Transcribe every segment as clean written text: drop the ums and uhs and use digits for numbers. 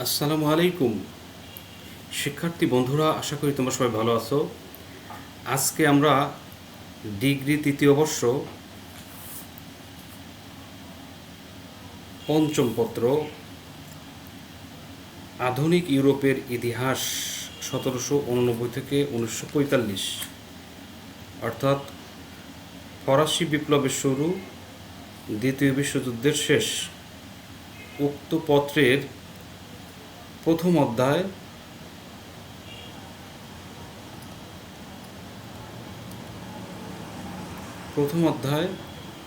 আসসালামু আলাইকুম শিক্ষার্থী বন্ধুরা, আশা করি তোমরা সবাই ভালো আছো। আজকে আমরা ডিগ্রি তৃতীয় বর্ষ পঞ্চম পত্র আধুনিক ইউরোপের ইতিহাস 1789 থেকে 1945, অর্থাৎ ফরাসি বিপ্লবের শুরু, দ্বিতীয় বিশ্বযুদ্ধের শেষ, উক্ত পত্রের প্রথম অধ্যায়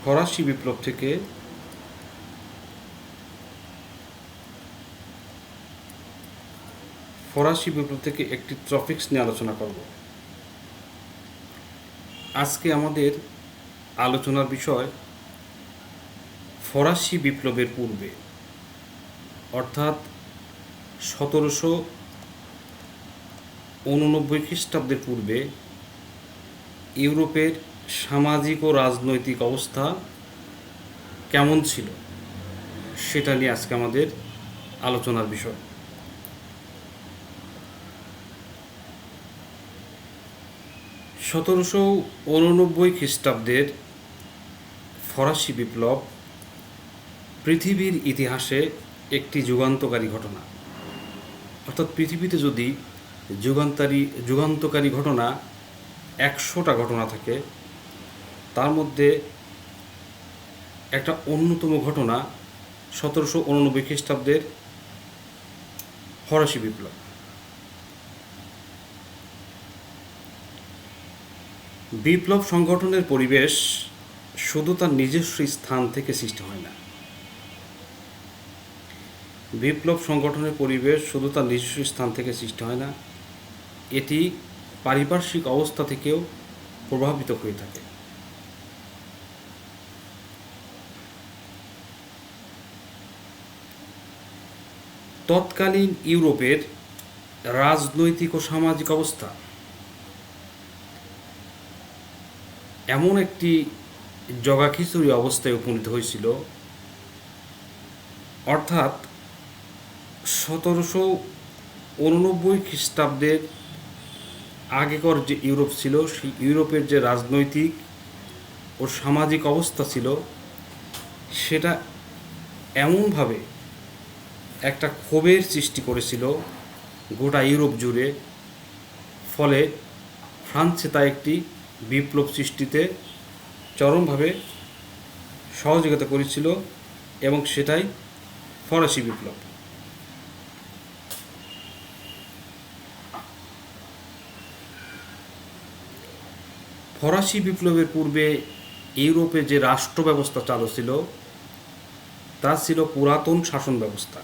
ফরাসি বিপ্লব থেকে একটি টপিকস নিয়ে আলোচনা করব। আজকে আমাদের আলোচনার বিষয় ফরাসি বিপ্লবের পূর্বে, অর্থাৎ 1789 খ্রিস্টাব্দের পূর্বে ইউরোপের সামাজিক ও রাজনৈতিক অবস্থা কেমন ছিল সেটা নিয়ে আজকে আমাদের আলোচনার বিষয়। 1789 খ্রিস্টাব্দের ফরাসি বিপ্লব পৃথিবীর ইতিহাসে একটি যুগান্তকারী ঘটনা। অর্থাৎ পৃথিবীতে যদি যুগান্তকারী ঘটনা 100টা ঘটনা থাকে, তার মধ্যে একটা অন্যতম ঘটনা 1789 খ্রিস্টাব্দের ফরাসি বিপ্লব। বিপ্লব সংগঠনের পরিবেশ শুধু তার নিজস্ব স্থান থেকে সৃষ্টি হয় না। এটি পারিপার্শ্বিক অবস্থা থেকেও প্রভাবিত হয়ে থাকে। তৎকালীন ইউরোপের রাজনৈতিক ও সামাজিক অবস্থা এমন একটি জগাখিচুড়ি অবস্থায় উপনীত হয়েছিল, অর্থাৎ 1789 খ্রিস্টাব্দের আগেকার যে ইউরোপ ছিল, সেই ইউরোপের যে রাজনৈতিক ও সামাজিক অবস্থা ছিল, সেটা এমনভাবে একটা ক্ষোভের সৃষ্টি করেছিল গোটা ইউরোপ জুড়ে। ফলে ফ্রান্সে তা একটি বিপ্লব সৃষ্টিতে চরমভাবে সহযোগিতা করেছিল, এবং সেটাই ফরাসি বিপ্লব। ফরাসি বিপ্লবের পূর্বে ইউরোপে যে রাষ্ট্র ব্যবস্থা চালু ছিল তা ছিল পুরাতন শাসন ব্যবস্থা,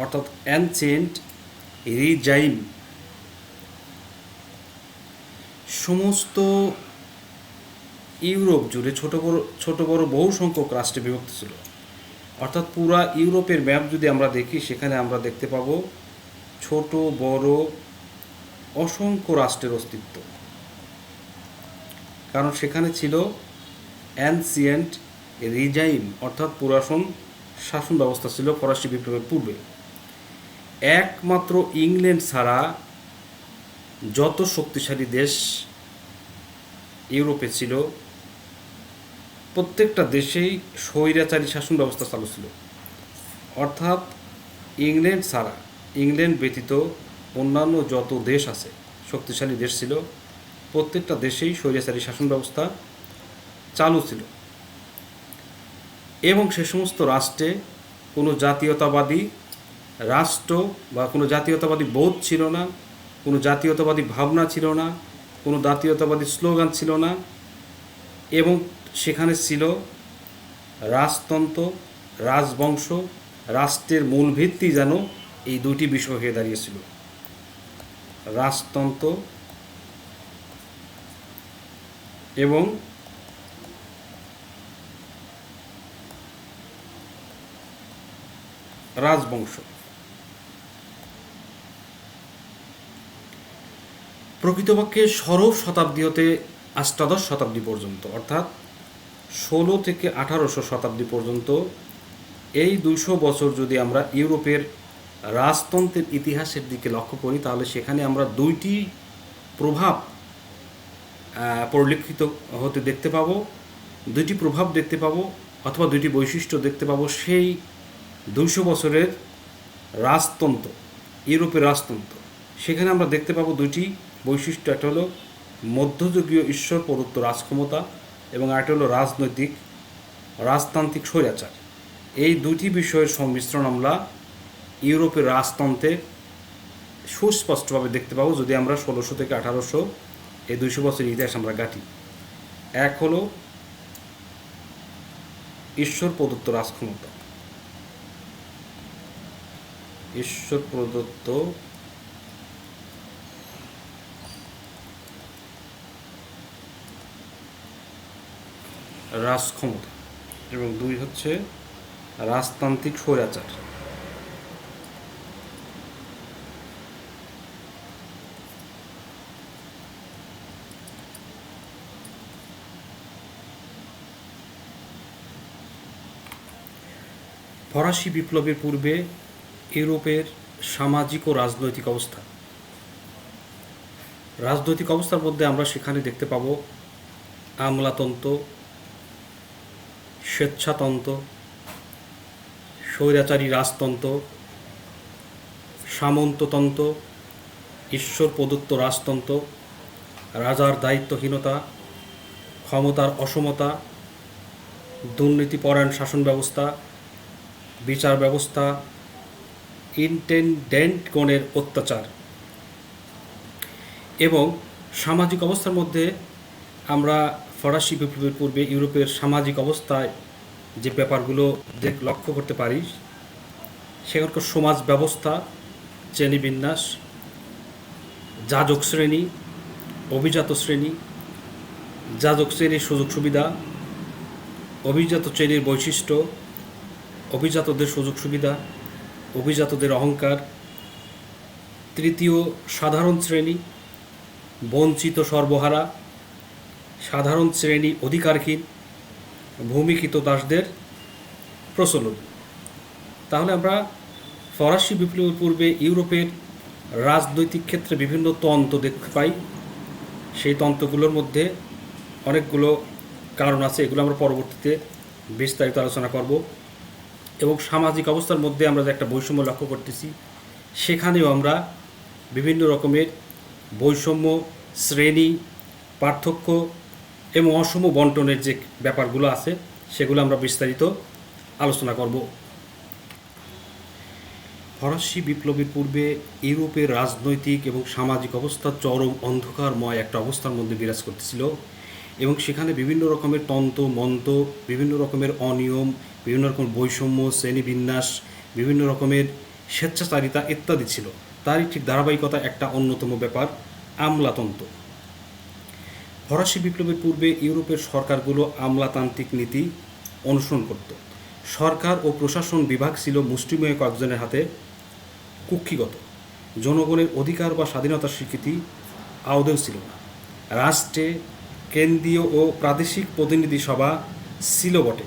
অর্থাৎ অ্যানসিয়েন্ট রিজাইম। সমস্ত ইউরোপ জুড়ে ছোট বড় বহু সংখ্যক রাষ্ট্রে বিভক্ত ছিল। অর্থাৎ পুরা ইউরোপের ম্যাপ যদি আমরা দেখি, সেখানে আমরা দেখতে পাব ছোট বড় অসংখ্য রাষ্ট্রের অস্তিত্ব, কারণ সেখানে ছিল অ্যানসিয়েন্ট রিজাইম, অর্থাৎ পুরাতন শাসন ব্যবস্থা ছিল ফরাসি বিপ্লবের পূর্বে। একমাত্র ইংল্যান্ড ছাড়া যত শক্তিশালী দেশ ইউরোপে ছিল, প্রত্যেকটা দেশেই স্বৈরাচারী শাসন ব্যবস্থা চালু ছিল। অর্থাৎ ইংল্যান্ড ব্যতীত অন্যান্য যত দেশ আছে, শক্তিশালী দেশ ছিল, প্রত্যেকটা দেশেই স্বৈরাচারী শাসন ব্যবস্থা চালু ছিল। এবং সে সমস্ত রাষ্ট্রে কোনো জাতীয়তাবাদী রাষ্ট্র বা কোনো জাতীয়তাবাদী বোধ ছিল না, কোনো জাতীয়তাবাদী ভাবনা ছিল না, কোনো জাতীয়তাবাদী স্লোগান ছিল না, এবং সেখানে ছিল রাজতন্ত্র, রাজবংশ। রাষ্ট্রের মূল ভিত্তি যেন এই দুটি বিষয় হয়ে দাঁড়িয়েছিল, রাজতন্ত্র এবং রাজবংশ। প্রকৃতপক্ষে ষোড়শ শতাব্দী হতে অষ্টাদশ শতাব্দী পর্যন্ত, অর্থাৎ 16 থেকে 1800 শতাব্দী পর্যন্ত এই 200 বছর যদি আমরা ইউরোপের রাজতন্ত্রের ইতিহাসের দিকে লক্ষ্য করি, তাহলে সেখানে আমরা দুইটি প্রভাব পরিলক্ষিত হতে দেখতে পাবো, দুইটি প্রভাব দেখতে পাবো, অথবা দুইটি বৈশিষ্ট্য দেখতে পাবো সেই 200 বছরের রাজতন্ত্র, ইউরোপের রাজতন্ত্র। সেখানে আমরা দেখতে পাবো দুইটি বৈশিষ্ট্য, একটা হলো মধ্যযুগীয় ঈশ্বর প্রদত্ত রাজক্ষমতা এবং আরেকটা হলো রাজতান্ত্রিক স্বৈরাচার। এই দুটি বিষয়ের সংমিশ্রণ আমরা ইউরোপের রাজতন্ত্রে সুস্পষ্টভাবে দেখতে পাবো যদি আমরা 1600 থেকে 1800 এই 200 বছরের ইতিহাস আমরা গাঁটি। এক হলো ঈশ্বর প্রদত্ত রাজক্ষমতা, ঈশ্বর প্রদত্ত রাজক্ষমতা, এবং দুই হচ্ছে রাজতান্ত্রিক স্বৈরাচার। ফরাসি বিপ্লবের পূর্বে ইউরোপের সামাজিক ও রাজনৈতিক অবস্থা। রাজনৈতিক অবস্থার মধ্যে আমরা সেখানে দেখতে পাব আমলাতন্ত্র, স্বেচ্ছাতন্ত্র, স্বৈরাচারী রাজতন্ত্র, সামন্ততন্ত্র, ঈশ্বর প্রদত্ত রাজতন্ত্র, রাজার দায়িত্বহীনতা, ক্ষমতার অসমতা, দুর্নীতিপরায়ণ শাসন ব্যবস্থা, বিচার ব্যবস্থা, ইন্টেন্ডেন্টগণের অত্যাচার। এবং সামাজিক অবস্থার মধ্যে আমরা ফরাসি বিপ্লবের পূর্বে ইউরোপের সামাজিক অবস্থায় যে ব্যাপারগুলো লক্ষ্য করতে পারি, সেখানকার সমাজ ব্যবস্থা, শ্রেণীবিন্যাস, যাজক শ্রেণী, অভিজাত শ্রেণী, যাজক শ্রেণীর সুযোগ সুবিধা, অভিজাত শ্রেণীর বৈশিষ্ট্য, অভিজাতদের সুযোগ সুবিধা, অভিজাতদের অহংকার, তৃতীয় সাধারণ শ্রেণী, বঞ্চিত সর্বহারা, সাধারণ শ্রেণী অধিকারহীন, ভূমিকৃত দাসদের প্রচলন। তাহলে আমরা ফরাসি বিপ্লবের পূর্বে ইউরোপের রাজনৈতিক ক্ষেত্রে বিভিন্ন তন্ত্র দেখতে পাই। সেই তন্ত্রগুলোর মধ্যে অনেকগুলো কারণ আছে, এগুলো আমরা পরবর্তীতে বিস্তারিত আলোচনা করব। এবং সামাজিক অবস্থার মধ্যে আমরা যে একটা বৈষম্য লক্ষ্য করতেছি, সেখানেও আমরা বিভিন্ন রকমের বৈষম্য, শ্রেণী, পার্থক্য এবং অসম বন্টনের যে ব্যাপারগুলো আছে সেগুলো আমরা বিস্তারিত আলোচনা করব। ফরাসি বিপ্লবের পূর্বে ইউরোপের রাজনৈতিক এবং সামাজিক অবস্থা চরম অন্ধকারময় একটা অবস্থার মধ্যে বিরাজ করতেছিল, এবং সেখানে বিভিন্ন রকমের তন্ত্র মন্ত্র, বিভিন্ন রকমের অনিয়ম, বিভিন্ন রকম বৈষম্য, শ্রেণীবিন্যাস, বিভিন্ন রকমের স্বেচ্ছাচারিতা ইত্যাদি ছিল। তারই ঠিক ধারাবাহিকতা একটা অন্যতম ব্যাপার আমলাতন্ত্র। ফরাসি বিপ্লবের পূর্বে ইউরোপের সরকারগুলো আমলাতান্ত্রিক নীতি অনুসরণ করত। সরকার ও প্রশাসন বিভাগ ছিল মুষ্টিমেয় কয়েকজনের হাতে কুক্ষিগত। জনগণের অধিকার বা স্বাধীনতার স্বীকৃতি আদৌ ছিল না। রাষ্ট্রে কেন্দ্রীয় ও প্রাদেশিক প্রতিনিধি সভা ছিল বটে,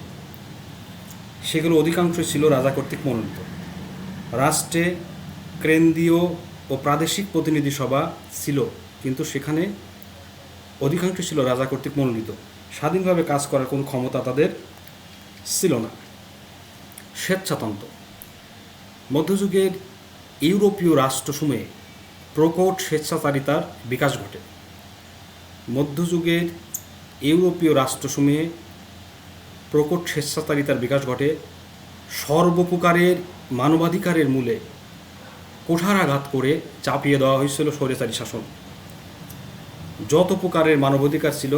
সেগুলো অধিকাংশ ছিল রাজা কর্তৃক মনোনীত। রাষ্ট্রে কেন্দ্রীয় ও প্রাদেশিক প্রতিনিধি সভা ছিল, কিন্তু সেখানে অধিকাংশ ছিল রাজা কর্তৃক মনোনীত। স্বাধীনভাবে কাজ করার কোনো ক্ষমতা তাদের ছিল না। স্বেচ্ছাতন্ত্র। মধ্যযুগের ইউরোপীয় রাষ্ট্রসমূহে প্রকট স্বেচ্ছাচারিতার বিকাশ ঘটে। মধ্যযুগের ইউরোপীয় রাষ্ট্রসমূহে প্রকট স্বেচ্ছাচারিতার বিকাশ ঘটে। সর্বপ্রকারের মানবাধিকারের মূলে কুঠারাঘাত করে চাপিয়ে দেওয়া হয়েছিল স্বৈরাচারী শাসন। যত প্রকারের মানবাধিকার ছিল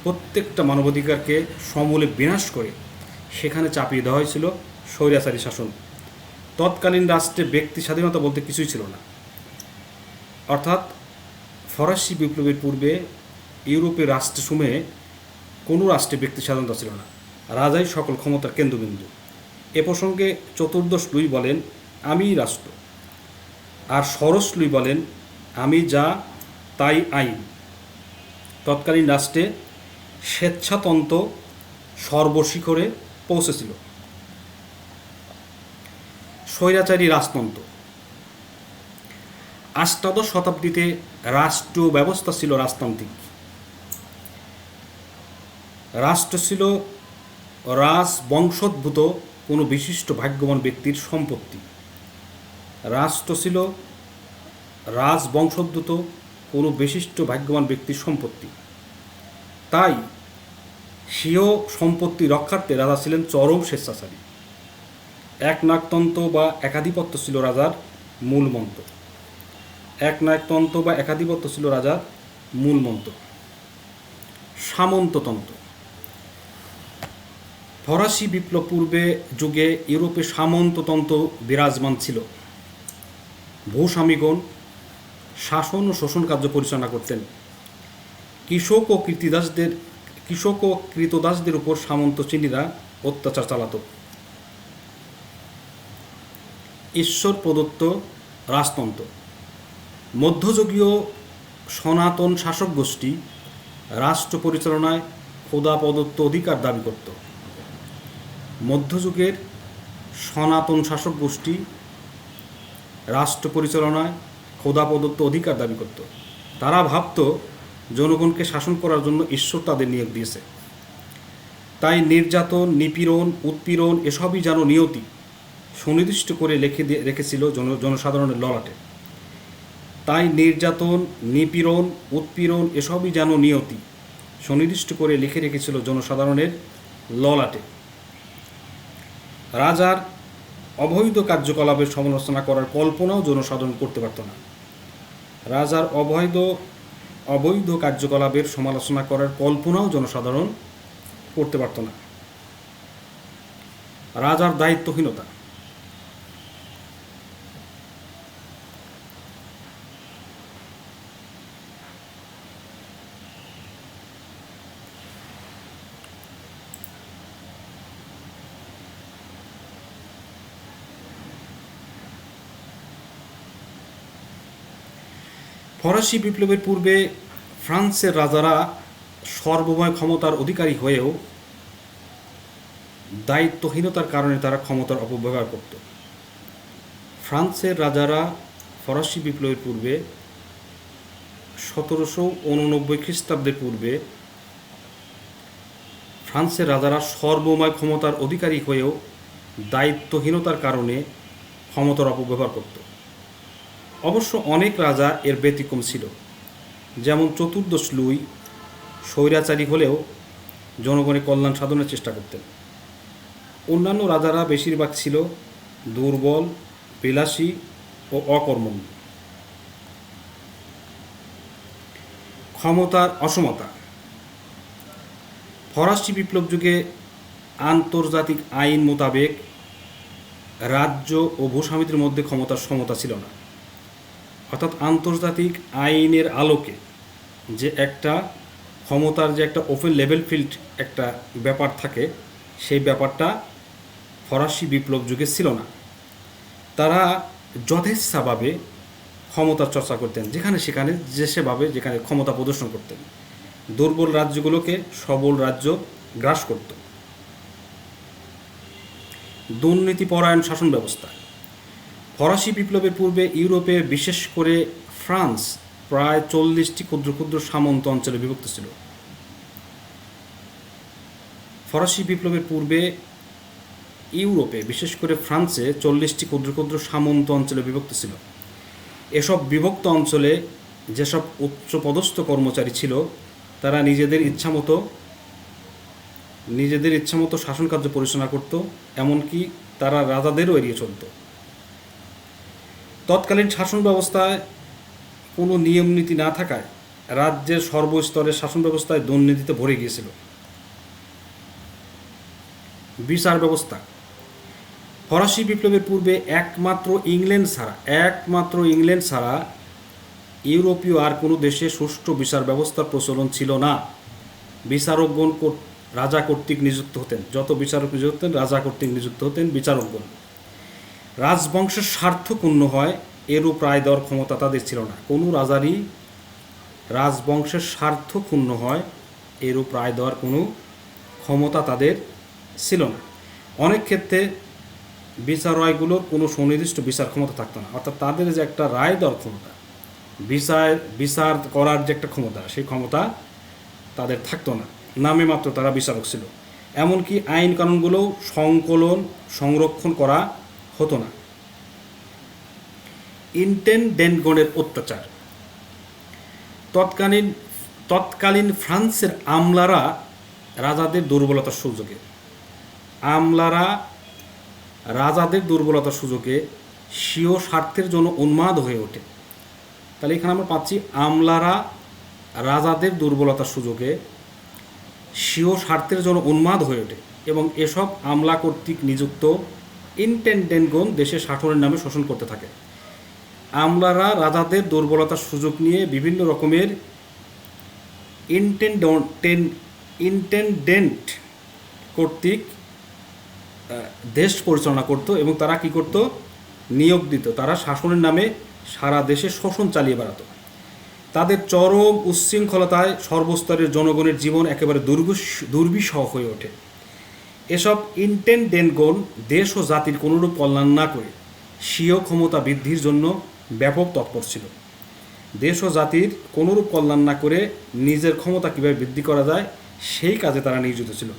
প্রত্যেকটা মানবাধিকারকে সমূলে বিনাশ করে সেখানে চাপিয়ে দেওয়া হয়েছিল স্বৈরাচারী শাসন। তৎকালীন রাষ্ট্রে ব্যক্তি স্বাধীনতা বলতে কিছুই ছিল না। অর্থাৎ ফরাসি বিপ্লবের পূর্বে ইউরোপের রাষ্ট্রসমূহে কোনো রাষ্ট্রে ব্যক্তি স্বাধীনতা ছিল না, রাজাই সকল ক্ষমতার কেন্দ্রবিন্দু। এ প্রসঙ্গে চতুর্দশ লুই বলেন, আমি রাষ্ট্র, আর ষোড়শ লুই বলেন, আমি যা তাই আইন। তৎকালীন রাষ্ট্রে স্বেচ্ছাতন্ত্র সর্বশিখরে পৌঁছেছিল। স্বৈরাচারী রাজতন্ত্র। অষ্টাদশ শতাব্দীতে রাষ্ট্রীয় ব্যবস্থা ছিল রাজতান্ত্রিক। রাষ্ট্র ছিল রাজবংশোদ্ভূত কোনো বিশিষ্ট ভাগ্যবান ব্যক্তির সম্পত্তি। রাষ্ট্র ছিল রাজবংশোদ্ভূত কোনো বিশিষ্ট ভাগ্যবান ব্যক্তির সম্পত্তি। তাই স্বীয় সম্পত্তি রক্ষার্থে রাজা ছিলেন চরম স্বেচ্ছাচারী। একনায়কতন্ত্র বা একাধিপত্য ছিল রাজার মূল মন্ত্র। একনায়কতন্ত্র বা একাধিপত্য ছিল রাজার মূল মন্ত্র। সামন্ততন্ত্র। ফরাসি বিপ্লব পূর্বে যুগে ইউরোপে সামন্ততন্ত্র বিরাজমান ছিল। ভূস্বামীগণ শাসন ও শোষণ কার্য পরিচালনা করতেন। কৃষক ও কৃতদাসদের উপর সামন্ত শ্রেণীরা অত্যাচার চালাত। ঈশ্বর প্রদত্ত রাজতন্ত্র। মধ্যযুগীয় সনাতন শাসক গোষ্ঠী রাষ্ট্র পরিচালনায় খোদা প্রদত্ত অধিকার দাবি করত। মধ্যযুগের সনাতন শাসক গোষ্ঠী রাষ্ট্র পরিচালনায় খোদা প্রদত্ত অধিকার দাবি করত। তারা ভাবত জনগণকে শাসন করার জন্য ঈশ্বর তাদের নিয়োগ দিয়েছে। তাই নির্যাতন, নিপীড়ন, উৎপীড়ন এসবই যেন নিয়তি সুনির্দিষ্ট করে রেখেছিল জনসাধারণের ললাটে। তাই নির্যাতন, নিপীড়ন, উৎপীড়ন এসবই যেন নিয়তি সুনির্দিষ্ট করে লিখে রেখেছিল জনসাধারণের ললাটে। রাজার অবৈধ কার্যকলাপের সমালোচনা করার কল্পনাও জনসাধারণ করতে পারত না। রাজার অবৈধ কার্যকলাপের সমালোচনা করার কল্পনাও জনসাধারণ করতে পারত না। রাজার দায়িত্বহীনতা। ফরাসি বিপ্লবের পূর্বে ফ্রান্সের রাজারা সর্বময় ক্ষমতার অধিকারী হয়েও দায়িত্বহীনতার কারণে তারা ক্ষমতার অপব্যবহার করত। ফ্রান্সের রাজারা ফরাসি বিপ্লবের পূর্বে 1789 খ্রিস্টাব্দের পূর্বে ফ্রান্সের রাজারা সর্বময় ক্ষমতার অধিকারী হয়েও দায়িত্বহীনতার কারণে ক্ষমতার অপব্যবহার করত। অবশ্য অনেক রাজা এর ব্যতিক্রম ছিল। যেমন চতুর্দশ লুই স্বৈরাচারী হলেও জনগণের কল্যাণ সাধনের চেষ্টা করতেন। অন্যান্য রাজারা বেশিরভাগ ছিল দুর্বল, বিলাসী ও অকর্মণ্য। ক্ষমতার অসমতা। ফরাসি বিপ্লব যুগে আন্তর্জাতিক আইন মোতাবেক রাজ্য ও ভূস্বামীদের মধ্যে ক্ষমতার সমতা ছিল না। অর্থাৎ আন্তর্জাতিক আইনের আলোকে যে একটা ক্ষমতার যে একটা ওপেন লেভেল ফিল্ড একটা ব্যাপার থাকে, সেই ব্যাপারটা ফরাসি বিপ্লব যুগে ছিল না। তারা যথেচ্ছাভাবে ক্ষমতার চর্চা করতেন, যেখানে সেখানে যেখানে ক্ষমতা প্রদর্শন করতেন। দুর্বল রাজ্যগুলোকে সবল রাজ্য গ্রাস করত। দুর্নীতিপরায়ণ শাসন ব্যবস্থা। ফরাসি বিপ্লবের পূর্বে ইউরোপে, বিশেষ করে ফ্রান্স, প্রায় 40টি ক্ষুদ্র ক্ষুদ্র সামন্ত অঞ্চলে বিভক্ত ছিল। ফরাসি বিপ্লবের পূর্বে ইউরোপে, বিশেষ করে ফ্রান্সে 40টি ক্ষুদ্র ক্ষুদ্র সামন্ত অঞ্চলে বিভক্ত ছিল। এসব বিভক্ত অঞ্চলে যেসব উচ্চপদস্থ কর্মচারী ছিল, তারা নিজেদের ইচ্ছামতো শাসন কার্য পরিচালনা করত, এমনকি তারা রাজাদেরও এড়িয়ে চলত। তৎকালীন শাসন ব্যবস্থায় কোনো নিয়ম নীতি না থাকায় রাজ্যের সর্বস্তরের শাসন ব্যবস্থায় দুর্নীতিতে ভরে গিয়েছিল। বিচার ব্যবস্থা। ফরাসি বিপ্লবের পূর্বে একমাত্র ইংল্যান্ড ছাড়া ইউরোপীয় আর কোনো দেশে সুষ্ঠু বিচার ব্যবস্থার প্রচলন ছিল না। বিচারকগণ রাজা কর্তৃক নিযুক্ত হতেন। যত বিচারক নিযুক্ত হতেন, রাজা কর্তৃক নিযুক্ত হতেন বিচারকগণ। রাজবংশের স্বার্থ ক্ষুণ্ণ হয় এরূপ রায় দেওয়ার ক্ষমতা তাদের ছিল না। কোনো রাজারই রাজবংশের স্বার্থ ক্ষুণ্ণ হয় এরূপ রায় দেওয়ার কোনো ক্ষমতা তাদের ছিল না। অনেক ক্ষেত্রে বিচারালয়গুলোর কোনো সুনির্দিষ্ট বিচার ক্ষমতা থাকতো না। অর্থাৎ তাদের যে একটা রায় দেওয়ার ক্ষমতা, বিচার বিচার করার যে একটা ক্ষমতা, সেই ক্ষমতা তাদের থাকতো না, নামে মাত্র তারা বিচারক ছিল। এমনকি আইন কানুনগুলোও সংকলন সংরক্ষণ করা হতো না। ইন্টেন্ডেন্টগণের অত্যাচার। তৎকালীন তৎকালীন ফ্রান্সের আমলারা রাজাদের দুর্বলতার সুযোগে স্বীয় স্বার্থের জন্য উন্মাদ হয়ে ওঠে। তাহলে এখানে আমরা পাচ্ছি আমলারা রাজাদের দুর্বলতার সুযোগে স্বীয় স্বার্থের জন্য উন্মাদ হয়ে ওঠে এবং এসব আমলা কর্তৃক নিযুক্ত ইন্টেন্ডেন্টগণ দেশের শাসনের নামে শোষণ করতে থাকে। আমলারা রাজাদের দুর্বলতার সুযোগ নিয়ে বিভিন্ন রকমের ইন্টেন্ডেন্ট কর্তৃক দেশ পরিচালনা করত এবং তারা কি করত? নিয়োগ দিত। তারা শাসনের নামে সারা দেশে শোষণ চালিয়ে বেড়াতো। তাদের চরম উচ্ছৃঙ্খলতায় সর্বস্তরের জনগণের জীবন একেবারে দুর্বিষহ হয়ে ওঠে। এসব ইন্টেন্ডেন্টগণ দেশ ও জাতির কোনোরূপ কল্যাণ না করে স্বীয় ক্ষমতা বৃদ্ধির জন্য ব্যাপক তৎপর ছিল। দেশ ও জাতির কোনোরূপ কল্যাণ না করে নিজের ক্ষমতা কীভাবে বৃদ্ধি করা যায় সেই কাজে তারা নিয়োজিত ছিল।